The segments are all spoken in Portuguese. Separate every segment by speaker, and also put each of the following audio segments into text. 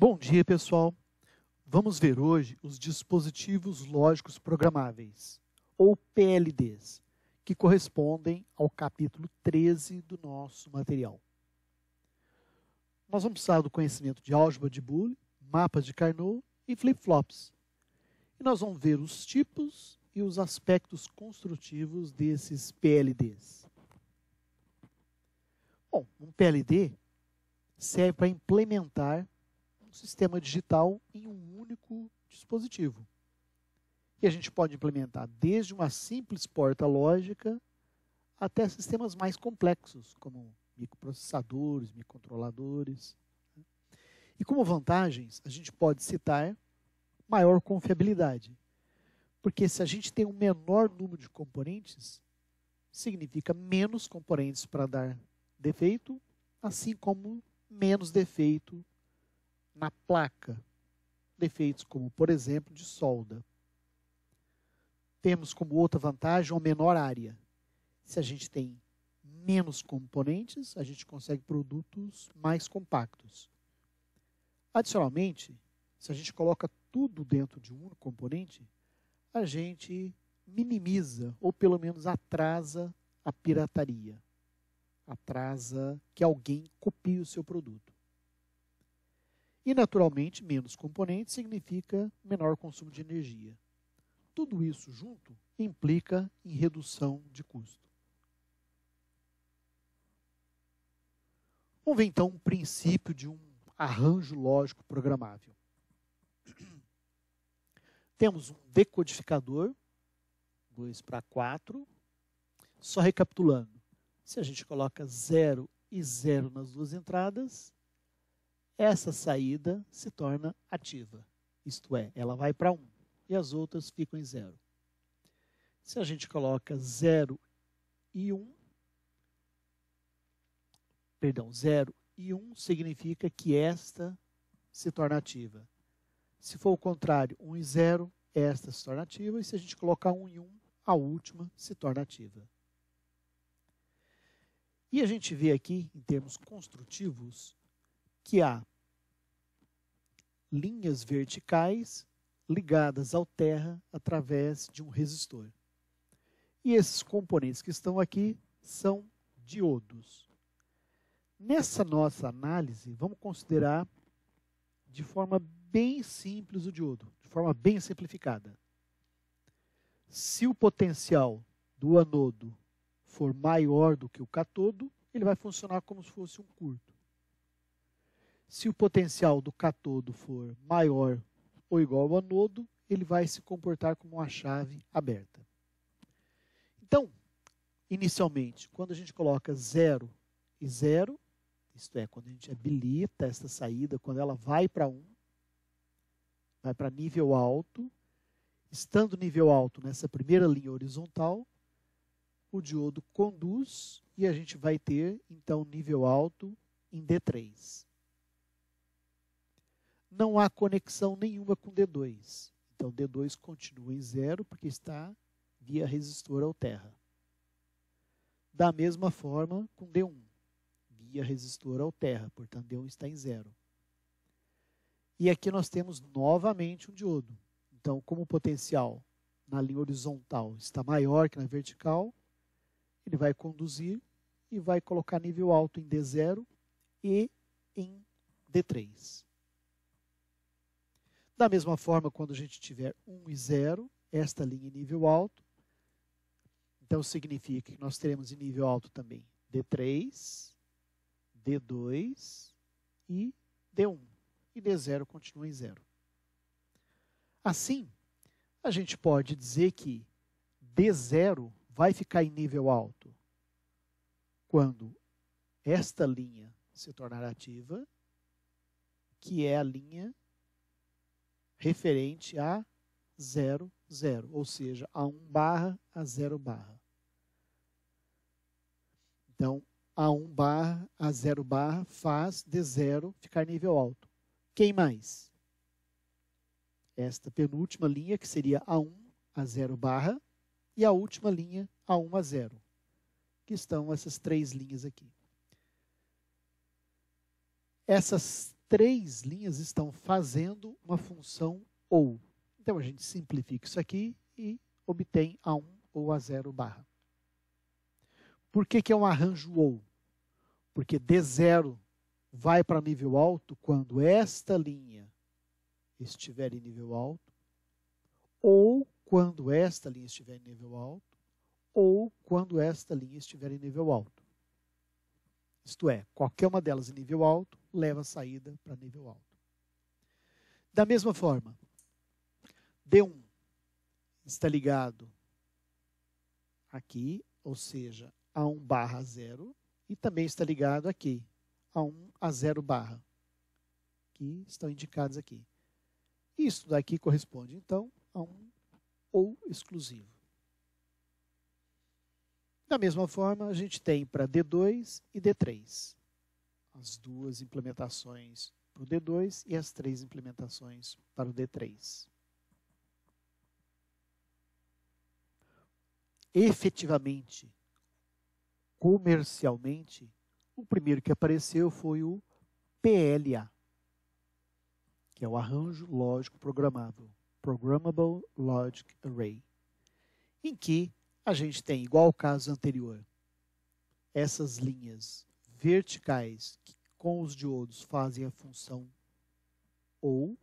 Speaker 1: Bom dia, pessoal. Vamos ver hoje os dispositivos lógicos programáveis, ou PLDs, que correspondem ao capítulo 13 do nosso material. Nós vamos precisar do conhecimento de álgebra de Boole, mapas de Carnot e flip-flops. E nós vamos ver os tipos e os aspectos construtivos desses PLDs. Bom, um PLD serve para implementar um sistema digital em um único dispositivo. E a gente pode implementar desde uma simples porta lógica até sistemas mais complexos, como microprocessadores, microcontroladores. E como vantagens, a gente pode citar maior confiabilidade. Porque se a gente tem um menor número de componentes, significa menos componentes para dar defeito, assim como menos defeito na placa. Defeitos como, por exemplo, de solda. Temos como outra vantagem uma menor área. Se a gente tem menos componentes, a gente consegue produtos mais compactos. Adicionalmente, se a gente coloca tudo dentro de um único componente, a gente minimiza, ou pelo menos atrasa a pirataria. Atrasa que alguém copie o seu produto. E, naturalmente, menos componentes significa menor consumo de energia. Tudo isso junto implica em redução de custo. Vamos ver, então, um princípio de um arranjo lógico programável. Temos um decodificador, 2/4. Só recapitulando, se a gente coloca 0 e 0 nas duas entradas, essa saída se torna ativa. Isto é, ela vai para 1 e as outras ficam em 0. Se a gente coloca 0 e 1, 0 e 1 significa que esta se torna ativa. Se for o contrário, 1 e 0, esta se torna ativa. E se a gente colocar 1 e 1, a última se torna ativa. E a gente vê aqui, em termos construtivos, que há linhas verticais ligadas ao terra através de um resistor. E esses componentes que estão aqui são diodos. Nessa nossa análise, vamos considerar de forma bem simples o diodo, de forma bem simplificada. Se o potencial do anodo for maior do que o catodo, ele vai funcionar como se fosse um curto. Se o potencial do catodo for maior ou igual ao anodo, ele vai se comportar como uma chave aberta. Então, inicialmente, quando a gente coloca 0 e 0, isto é, quando a gente habilita esta saída, quando ela vai para 1, vai para nível alto, estando nível alto nessa primeira linha horizontal, o diodo conduz e a gente vai ter, então, nível alto em D3. Não há conexão nenhuma com D2. Então, D2 continua em 0 porque está via resistor ao terra. Da mesma forma com D1, via resistor ao terra, portanto, D1 está em 0. E aqui nós temos novamente um diodo. Então, como o potencial na linha horizontal está maior que na vertical, ele vai conduzir e vai colocar nível alto em D0 e em D3. Da mesma forma, quando a gente tiver 1 e 0, esta linha em nível alto, então significa que nós teremos em nível alto também D3, D2 e D1. E D0 continua em 0. Assim, a gente pode dizer que D0 vai ficar em nível alto quando esta linha se tornar ativa, que é a linha referente a 0, 0, ou seja, a 1 barra, a 0 barra. Então, a 1 barra, a 0 barra faz D0 ficar nível alto. Quem mais? Esta penúltima linha, que seria a 1, a 0 barra, e a última linha, a 1, a 0, que estão essas três linhas aqui. Essas três linhas estão fazendo uma função OU. Então, a gente simplifica isso aqui e obtém A1 ou A0 barra. Por que é um arranjo OU? Porque D0 vai para nível alto quando esta linha estiver em nível alto, ou quando esta linha estiver em nível alto, ou quando esta linha estiver em nível alto. Isto é, qualquer uma delas em nível alto leva a saída para nível alto. Da mesma forma, D1 está ligado aqui, ou seja, A1 barra A0, e também está ligado aqui, A1 A0 barra, que estão indicados aqui. Isso daqui corresponde, então, a um OU exclusivo. Da mesma forma, a gente tem para D2 e D3. As duas implementações para o D2 e as três implementações para o D3. Efetivamente, comercialmente, o primeiro que apareceu foi o PLA, que é o arranjo lógico programável, Programmable Logic Array, em que a gente tem, igual ao caso anterior, essas linhas verticais que com os diodos fazem a função OU,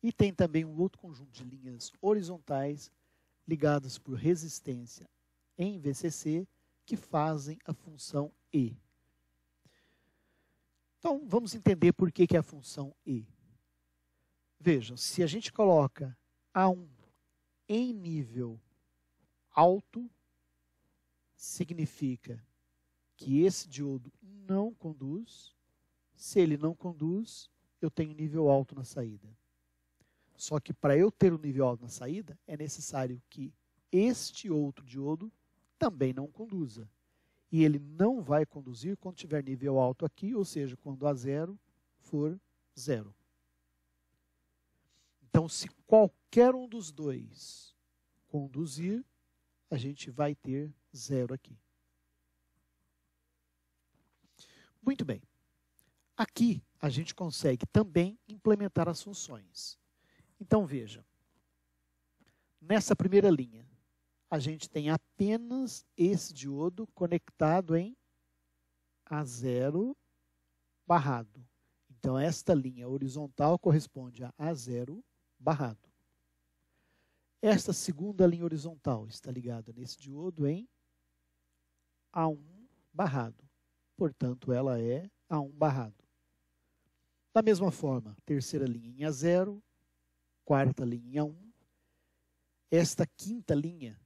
Speaker 1: e tem também um outro conjunto de linhas horizontais ligadas por resistência em VCC que fazem a função E. Então, vamos entender por que é a função E. Vejam, se a gente coloca A1 em nível alto, significa que esse diodo não conduz. Se ele não conduz, eu tenho nível alto na saída. Só que para eu ter o nível alto na saída, é necessário que este outro diodo também não conduza. E ele não vai conduzir quando tiver nível alto aqui, ou seja, quando A0 for 0. Então, se qualquer um dos dois conduzir, a gente vai ter 0 aqui. Muito bem. Aqui, a gente consegue também implementar as funções. Então, veja. Nessa primeira linha, a gente tem apenas esse diodo conectado em A0 barrado. Então, esta linha horizontal corresponde a A0 barrado. Esta segunda linha horizontal está ligada nesse diodo em A1 barrado. Portanto, ela é A1 barrado. Da mesma forma, terceira linha em A0, quarta linha em A1. Esta quinta linha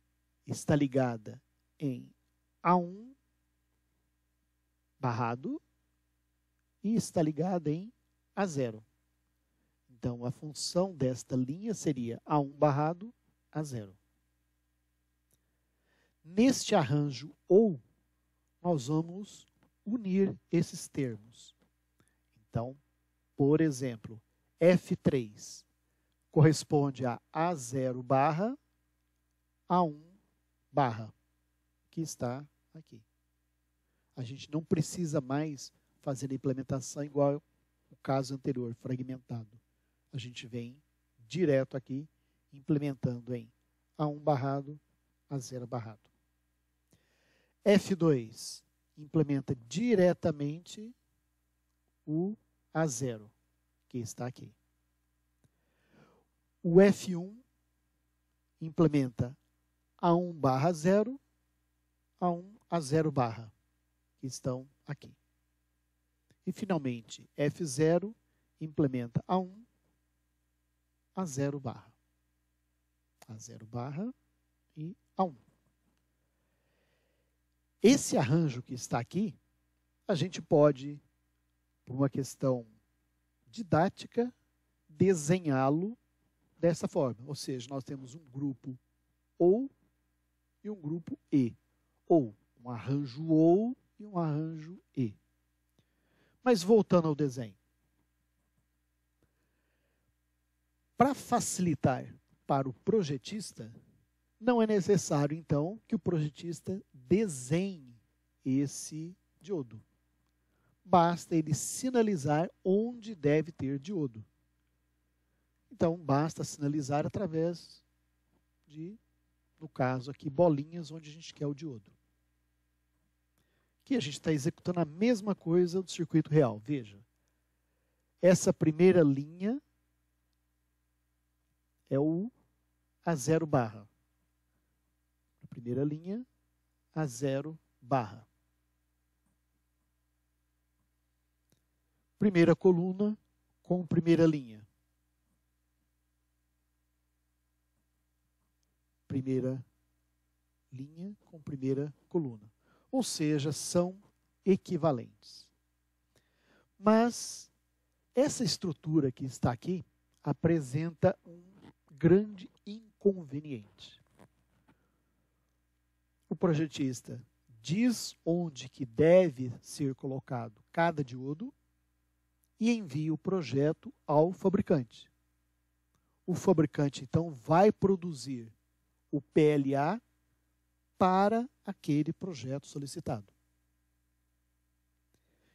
Speaker 1: está ligada em A1 barrado e está ligada em A0. Então, a função desta linha seria A1 barrado, A0. Neste arranjo OU, nós vamos unir esses termos. Então, por exemplo, F3 corresponde a A0 barra, A1 barra, que está aqui. A gente não precisa mais fazer a implementação igual o caso anterior, fragmentado. A gente vem direto aqui, implementando em A1 barrado, A0 barrado. F2 implementa diretamente o A0, que está aqui. O F1 implementa A1 barra 0, A1 A0 barra, que estão aqui. E, finalmente, F0 implementa A1 A0 barra. A0 barra e A1. Esse arranjo que está aqui, a gente pode, por uma questão didática, desenhá-lo dessa forma. Ou seja, nós temos um grupo OU e um grupo E. Ou um arranjo OU e um arranjo E. Mas voltando ao desenho. Para facilitar para o projetista, não é necessário, então, que o projetista desenhe esse diodo. basta ele sinalizar onde deve ter diodo. Então, basta sinalizar através de, no caso aqui, bolinhas onde a gente quer o diodo. Aqui a gente está executando a mesma coisa do circuito real. Veja, essa primeira linha é o A0 barra. A primeira linha, A0 barra. Primeira coluna com primeira linha. Primeira linha com primeira coluna. Ou seja, são equivalentes. Mas essa estrutura que está aqui apresenta um grande inconveniente. O projetista diz onde que deve ser colocado cada diodo e envia o projeto ao fabricante. O fabricante, então, vai produzir o PLA para aquele projeto solicitado.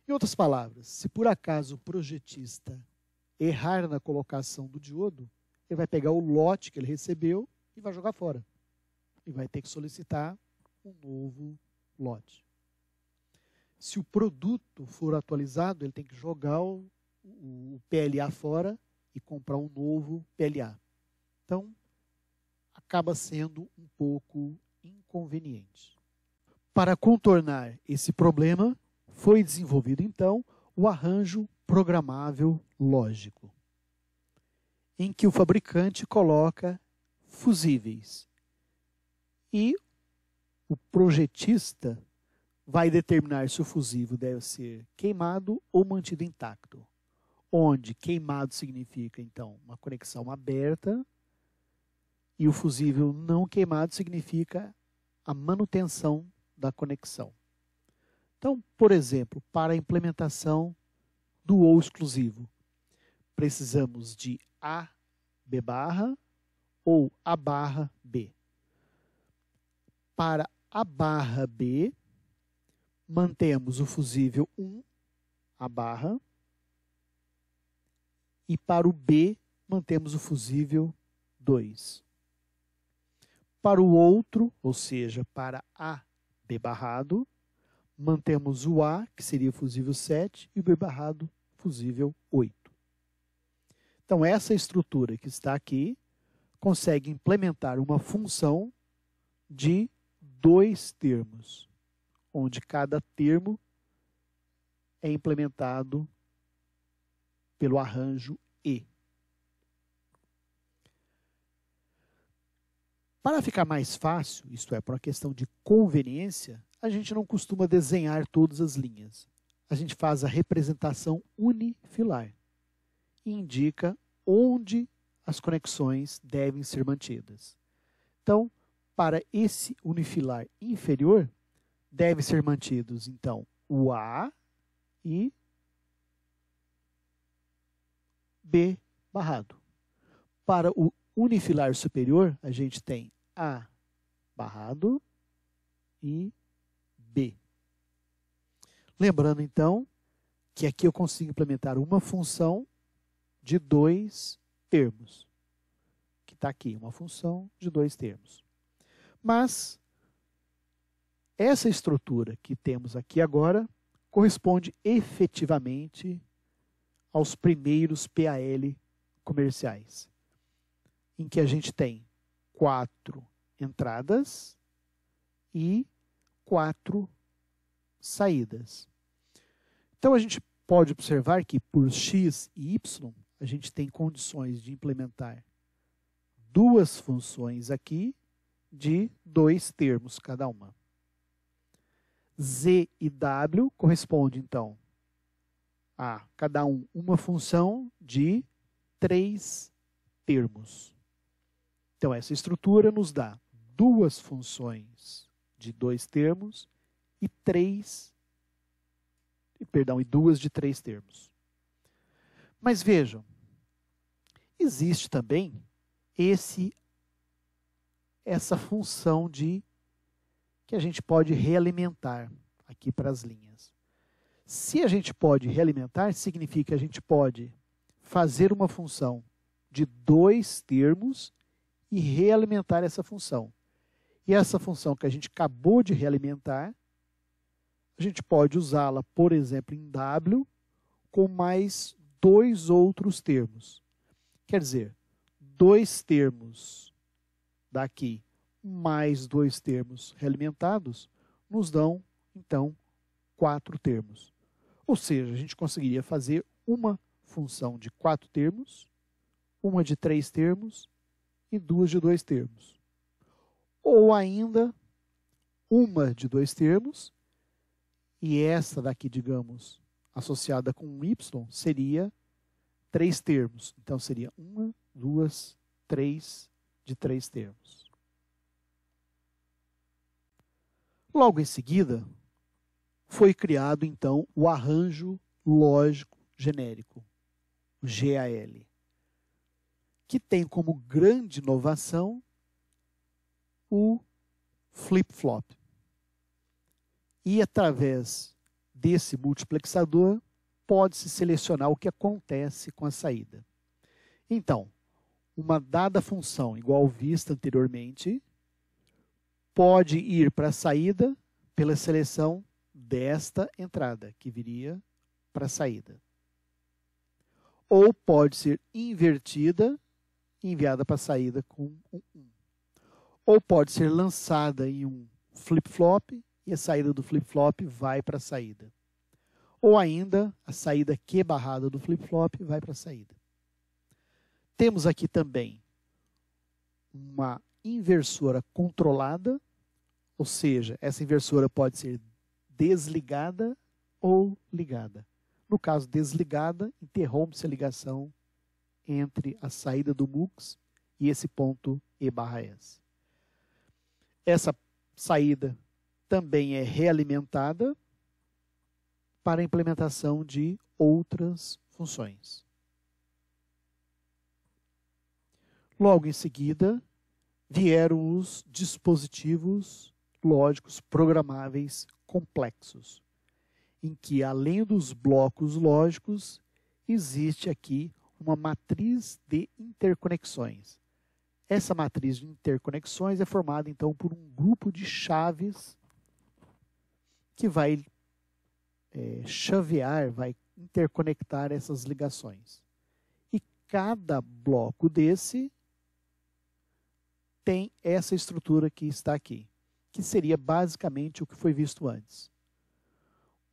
Speaker 1: Em outras palavras, se por acaso o projetista errar na colocação do diodo, ele vai pegar o lote que ele recebeu e vai jogar fora. E vai ter que solicitar um novo lote. Se o produto for atualizado, ele tem que jogar o PLA fora e comprar um novo PLA. Então, acaba sendo um pouco inconveniente. Para contornar esse problema, foi desenvolvido então o arranjo programável lógico, em que o fabricante coloca fusíveis e o projetista vai determinar se o fusível deve ser queimado ou mantido intacto, onde queimado significa então uma conexão aberta e o fusível não queimado significa a manutenção da conexão. Então, por exemplo, para a implementação do ou exclusivo, precisamos de A, B barra ou A barra B. Para A barra B, mantemos o fusível 1, A barra, e para o B, mantemos o fusível 2. Para o outro, ou seja, para A, B barrado, mantemos o A, que seria o fusível 7, e o B barrado, fusível 8. Então, essa estrutura que está aqui consegue implementar uma função de 2 termos, onde cada termo é implementado pelo arranjo E. Para ficar mais fácil, isto é, por uma questão de conveniência, a gente não costuma desenhar todas as linhas. A gente faz a representação unifilar e indica onde as conexões devem ser mantidas. Então, para esse unifilar inferior, devem ser mantidos, então, o A e B barrado. Para o unifilar superior, a gente tem A barrado e B. Lembrando, então, que aqui eu consigo implementar uma função de 2 termos. Que está aqui, uma função de 2 termos. Mas, essa estrutura que temos aqui agora corresponde efetivamente aos primeiros PAL comerciais, em que a gente tem 4 entradas e 4 saídas. Então, a gente pode observar que por x e y, a gente tem condições de implementar 2 funções aqui de 2 termos cada uma. Z e W corresponde, então, a cada uma função de 3 termos. Então, essa estrutura nos dá 2 funções de 2 termos e 2 de 3 termos. Mas vejam, existe também essa função que a gente pode realimentar aqui para as linhas. Se a gente pode realimentar, significa que a gente pode fazer uma função de 2 termos e realimentar essa função. E essa função que a gente acabou de realimentar, a gente pode usá-la, por exemplo, em W, com mais 2 outros termos. Quer dizer, 2 termos daqui mais 2 termos realimentados nos dão, então, 4 termos. Ou seja, a gente conseguiria fazer uma função de 4 termos, uma de 3 termos e 2 de 2 termos. Ou ainda, uma de 2 termos, e essa daqui, digamos, associada com um y, seria 3 termos. Então, seria 1, 2, 3 de 3 termos. Logo em seguida, foi criado, então, o arranjo lógico genérico, o GAL, que tem como grande inovação o flip-flop. E, através desse multiplexador, pode-se selecionar o que acontece com a saída. Então, uma dada função igual vista anteriormente pode ir para a saída pela seleção desta entrada, que viria para a saída. Ou pode ser invertida e enviada para a saída com um 1. Ou pode ser lançada em um flip-flop e a saída do flip-flop vai para a saída. Ou ainda, a saída Q barrada do flip-flop vai para a saída. Temos aqui também uma inversora controlada, ou seja, essa inversora pode ser desligada ou ligada. No caso desligada, interrompe-se a ligação entre a saída do MUX e esse ponto E/S. Essa saída também é realimentada para a implementação de outras funções. Logo em seguida, vieram os dispositivos lógicos programáveis complexos, em que, além dos blocos lógicos, existe aqui uma matriz de interconexões. Essa matriz de interconexões é formada, então, por um grupo de chaves que vai chavear, vai interconectar essas ligações. E cada bloco desse tem essa estrutura que está aqui, que seria basicamente o que foi visto antes.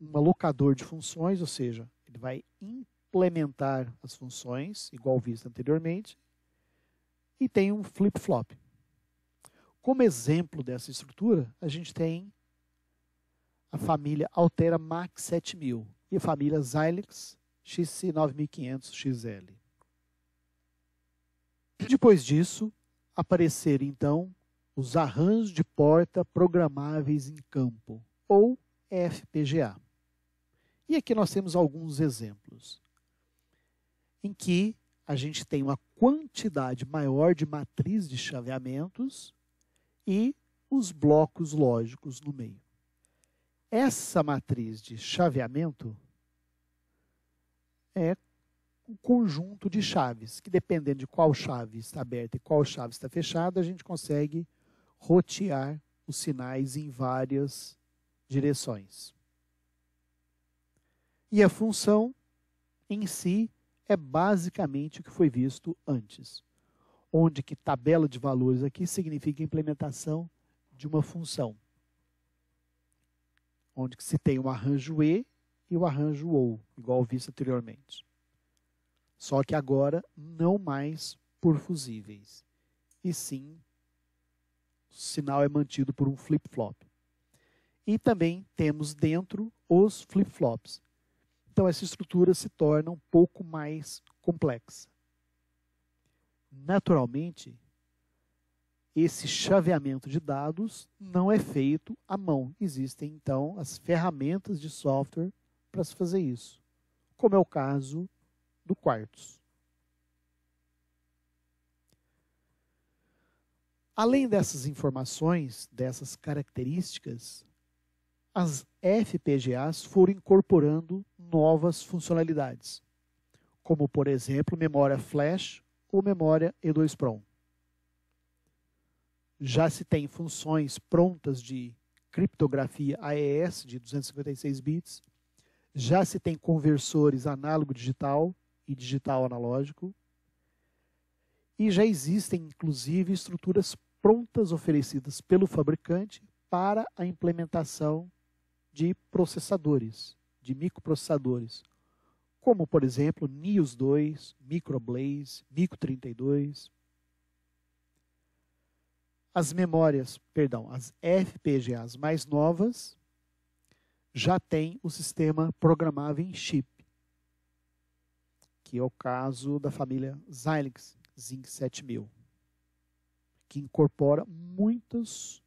Speaker 1: Um alocador de funções, ou seja, ele vai implementar as funções, igual visto anteriormente, e tem um flip-flop. Como exemplo dessa estrutura, a gente tem a família Altera Max 7000 e a família Xilinx XC9500XL. Depois disso, apareceram então os arranjos de porta programáveis em campo, ou FPGA. E aqui nós temos alguns exemplos, em que a gente tem uma quantidade maior de matriz de chaveamentos e os blocos lógicos no meio. Essa matriz de chaveamento é um conjunto de chaves, que dependendo de qual chave está aberta e qual chave está fechada, a gente consegue rotear os sinais em várias direções. E a função em si é basicamente o que foi visto antes, onde que tabela de valores aqui significa a implementação de uma função, onde que se tem o arranjo E e o arranjo OU, igual visto anteriormente. Só que agora não mais por fusíveis, e sim o sinal é mantido por um flip-flop. E também temos dentro os flip-flops. Então essa estrutura se torna um pouco mais complexa. Naturalmente, esse chaveamento de dados não é feito à mão. Existem, então, as ferramentas de software para se fazer isso, como é o caso do Quartz. Além dessas informações, dessas características, as FPGAs foram incorporando novas funcionalidades, como, por exemplo, memória flash ou memória E2PROM. Já se tem funções prontas de criptografia AES de 256 bits, já se tem conversores análogo-digital e digital-analógico, e já existem, inclusive, estruturas prontas oferecidas pelo fabricante para a implementação de processadores, de microprocessadores, como, por exemplo, Nios 2, Microblaze, Micro32. As as FPGAs mais novas já têm o sistema programável em chip, que é o caso da família Xilinx Zynq 7000, que incorpora muitas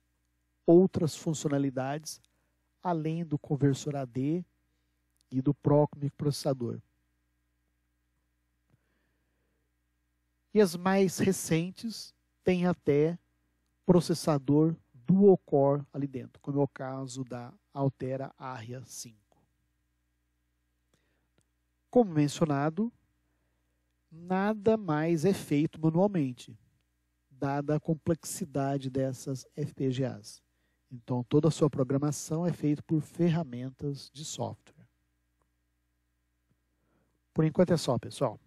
Speaker 1: outras funcionalidades além do conversor AD e do próprio microprocessador. E as mais recentes têm até processador dual core ali dentro, como é o caso da Altera Arria 5. Como mencionado, nada mais é feito manualmente, dada a complexidade dessas FPGAs. Então, toda a sua programação é feita por ferramentas de software. Por enquanto é só, pessoal.